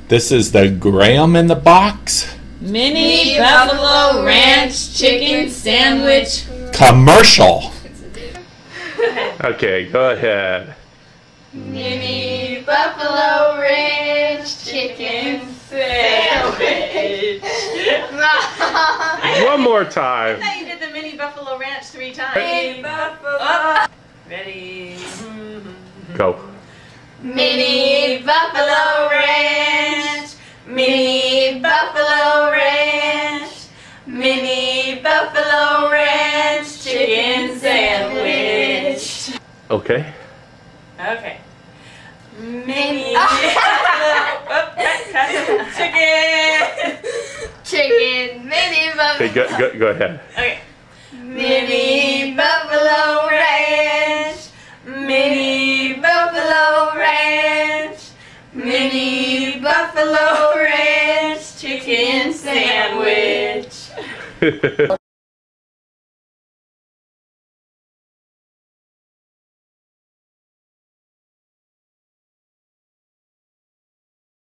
This is the Graham in the box Mini Buffalo Ranch Chicken Sandwich commercial. Okay, go ahead. Mini Buffalo Ranch Chicken Sandwich. One more time. I thought you did the Mini Buffalo Ranch 3 times. Mini Buffalo. Ready? Go. Mini Buffalo Ranch. Mini Buffalo Ranch. Mini Buffalo Ranch Chicken Sandwich. Okay. Okay. Mini Chicken. Mini Buffalo. Okay, go ahead. Okay. Mini Buffalo Ranch. Mini Buffalo Ranch. Mini Buffalo Ranch Chicken Sandwich.